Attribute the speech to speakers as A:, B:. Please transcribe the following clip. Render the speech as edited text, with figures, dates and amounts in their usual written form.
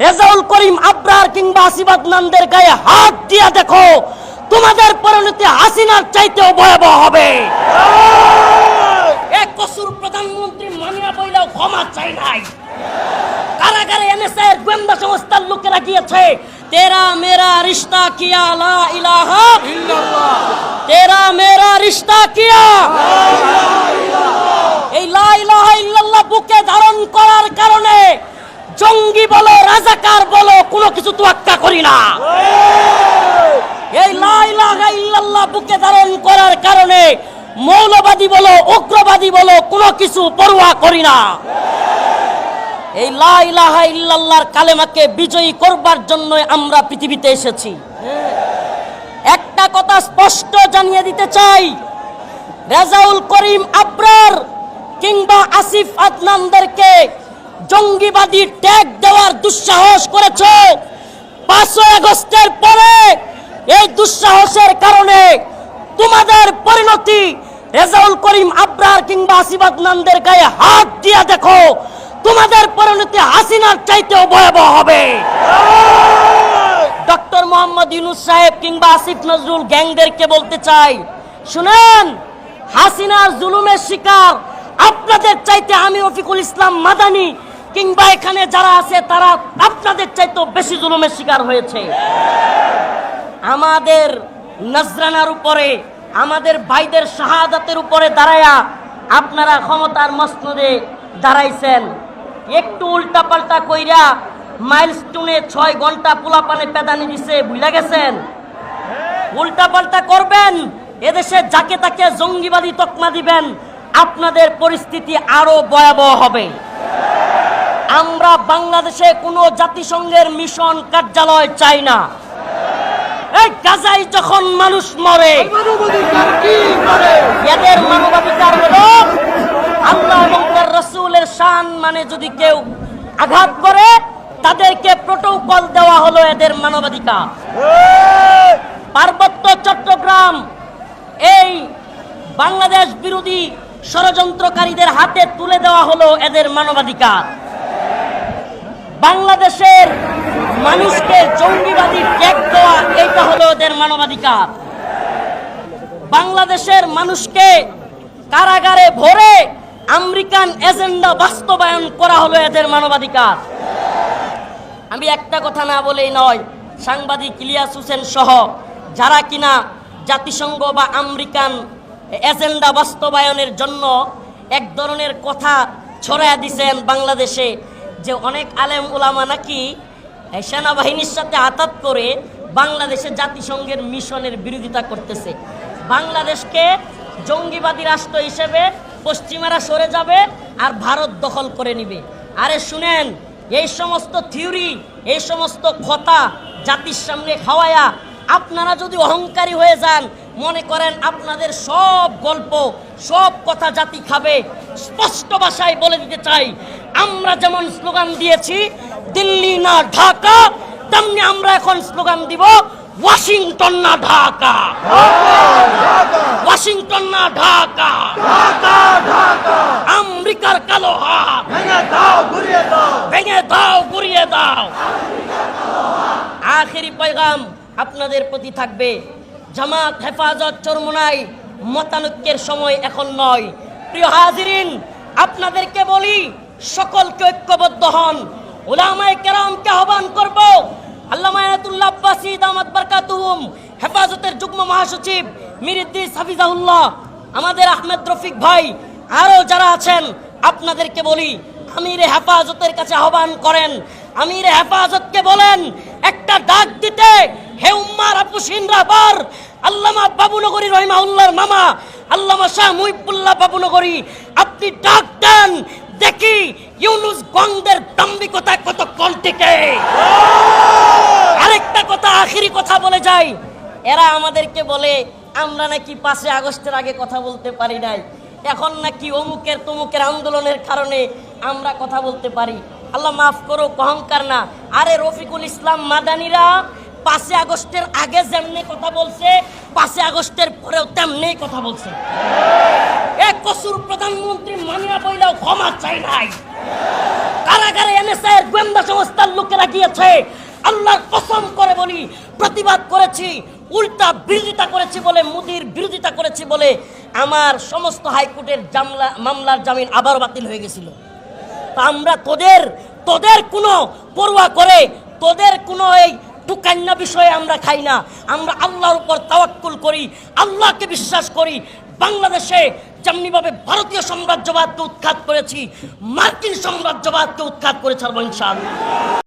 A: রেজাউল করিম আবরার কিংবা আসিফ আদনানদের গায়ে হাত দিয়ে দেখো, তোমাদের পরিণতি হাসিনার চাইতেও ভয়াবহ হবে। এক কসুর প্রধানমন্ত্রী মানিয়া বইলেও ক্ষমা চাই নাই। কারাগারে এনএসআই এর গোয়েন্দা সংস্থার লোকেরা গিয়েছে, তেরা মেরা রিশতা কিয়া লা ইলাহা ইল্লাল্লাহ, তেরা মেরা রিশতা কিয়া এই লা ইলাহা ইল্লাল্লাহ বুকে ধারণ করার কারণে জঙ্গি বলো রাজাকার বলো কোনো কিছু তোয়াক্কা করি না। এই লা ইলাহা ইল্লাল্লাহ বুকে ধারণ করার কারণে মৌলবাদী বলো উগ্রবাদী বলো কোনো কিছু পরোয়া করি না। এই লা ইলাহা ইল্লাল্লাহর কালেমাকে বিজয়ী করবার জন্য আমরা পৃথিবীতে এসেছি। একটা কথা স্পষ্ট জানিয়ে দিতে চাই, রেজাউল করিম আবরার কিংবা আসিফ আদনানদেরকে জঙ্গিবাদী ট্যাগ দেওয়ার দুঃসাহস করেছ। 5 আগস্টের পরে এই দুঃসাহসের কারণে তোমাদের পরিণতি রেজাউল করিম আবরার কিংবা আসিফ আদনানদের গায়ে হাত দিয়ে দেখো, তোমাদের পরিণতি হাসিনার চাইতেও ভয়াবহ হবে। ডক্টর মোহাম্মদ ইউনূস সাহেব কিংবা আসিফ নজরুল গ্যাংদেরকে বলতে চাই, শুনেন, হাসিনার জুলুমের শিকার আপনাদের চাইতে আমি রফিকুল ইসলাম মাদানী কিংবা এখানে যারা আছে তারা আপনাদের চাইতেও বেশি জুলুমের শিকার হয়েছে। আমাদের নজরানার উপরে, আমাদের ভাইদের শাহাদাতের উপরে দাঁড়ায়া আপনারা ক্ষমতার মসনদে দাঁড়াইছেন। একটু উল্টা পাল্টা কইরা মাইলস্টোনে 6 ঘন্টা পোলাপানে পেদানি দিছে, ভুলে গেছেন? উল্টা পাল্টা করবেন, এদেশে যাকে তাকে জঙ্গিবাদী তকমা দিবেন, আপনাদের পরিস্থিতি আরো ভয়াবহ হবে। আমরা বাংলাদেশে কোনো জাতিসংঘের মিশন কার্যালয় চাই না। এই গাজায় যখন মানুষ মরে, এদের মানবাধিকার হলো আল্লাহ এবং তার রাসূলের শান মানে যদি কেউ আঘাত করে তাদেরকে প্রটোকল দেওয়া হলো এদের মানবাধিকার। পার্বত্য চট্টগ্রাম এই বাংলাদেশ বিরোধী ষড়যন্ত্রকারীদের হাতে তুলে দেওয়া হলো এদের মানবাধিকার। বাংলাদেশের মানুষকে জঙ্গিবাদী ট্যাগ দেওয়া এইটা হলো এদের মানবাধিকার। বাংলাদেশের মানুষকে কারাগারে ভরে আমেরিকান এজেন্ডা বাস্তবায়ন করা হলো এদের মানবাধিকার। আমি একটা কথা না বলেই নয়, সাংবাদিক ইলিয়াস হোসেন সহ যারা কিনা জাতিসংঘ বা আমেরিকান এজেন্ডা বাস্তবায়নের জন্য এক ধরনের কথা ছড়াইয়া দিছেন বাংলাদেশে, যে অনেক আলেম ওলামা নাকি সেনাবাহিনীর সাথে আতাত করে বাংলাদেশে জাতিসংঘের মিশনের বিরোধিতা করতেছে। বাংলাদেশকে জঙ্গিবাদী রাষ্ট্র হিসেবে পশ্চিমারা সরে যাবে আর ভারত দখল করে নিবে। আরে শুনেন, এই সমস্ত থিওরি, এই সমস্ত কথা জাতির সামনে খাওয়ায়া আপনারা যদি অহংকারী হয়ে যান, মনে করেন আপনাদের সব গল্প সব কথা জাতি খাবে। স্পষ্ট ভাষায় বলে দিতে চাই, আমরা যেমন স্লোগান দিয়েছি দিল্লি না ঢাকা, তেমনি আমরা এখন স্লোগান দিব ওয়াশিংটন না ঢাকা, ওয়াশিংটন না ঢাকা, আমেরিকার কালো হাত ভেঙে দাও গুড়িয়ে দাও। আখেরি পয়গাম আপনাদের প্রতি থাকবে, জামাত হেফাজত চরমোনাই মতানৈক্যের সময় এখন নয়। প্রিয় হাজিরিন, আপনাদেরকে বলি, সকলকে ঐক্যবদ্ধ হন। উলামায়ে কেরামকে আহ্বান করব, আল্লামা আয়াতুল্লাহ আব্বাসী দামাত বারকাতুহুম, হেফাজতের যুগ্ম মহাসচিব মীর ইদ্রিস হাফিজাহুল্লাহ, আমাদের আহমেদ রফিক ভাই, আরও যারা আছেন, আপনাদেরকে বলি, আমিরে হেফাজতের কাছে আহ্বান করেন। আমিরে হেফাজতকে বলেন একটা ডাক দিতে, হে উম্মার আপুসিন রাহবার আল্লামা বাবুনগরী রহিমাহুল্লাহর মামা আল্লামা শাহ মুহিবুল্লাহ বাবুনগরী, আপনি ডাক দেন, দেখি ইউনুস গঙ্গের দাম্ভিকতা কতক্ষণ টিকে। আরেকটা কথা, আখেরি কথা বলে যাই, এরা আমাদেরকে বলে আমরা নাকি 5 আগস্টের আগে কথা বলতে পারি নাই, এখন নাকি অমুকের তমুকের আন্দোলনের কারণে আমরা কথা বলতে পারি। আল্লাহ মাফ করো, অহংকার না। আরে রফিকুল ইসলাম মাদানীরা 5 আগস্টের আগে যেমনি কথা বলছে, 5 আগস্টের পরেও তেমনি কথা বলছে। এক কসুর প্রধানমন্ত্রী মানিয়া বইলেও ক্ষমা চাই নাই। কারাগারে এনএসআই এর গোয়েন্দা সংস্থার লোকেরা গিয়েছে। আল্লাহর কসম করে বলি, প্রতিবাদ করেছি, উল্টা বিরোধিতা করেছি বলে, মোদির বিরোধিতা করেছি বলে আমার সমস্ত হাইকোর্টের মামলার জামিন আবার বাতিল হয়ে গেছিল। তা আমরা তোদের কোনো পরোয়া করে, তোদের কোনো এই টুকান্না বিষয়ে আমরা খাই না। আমরা আল্লাহর উপর তাওয়াক্কুল করি, আল্লাহকে বিশ্বাস করি। বাংলাদেশে যেমনিভাবে ভারতীয় সাম্রাজ্যবাদকে উৎখাত করেছি, মার্কিন সাম্রাজ্যবাদকে উৎখাত করে ছাড়বো ইনশাআল্লাহ।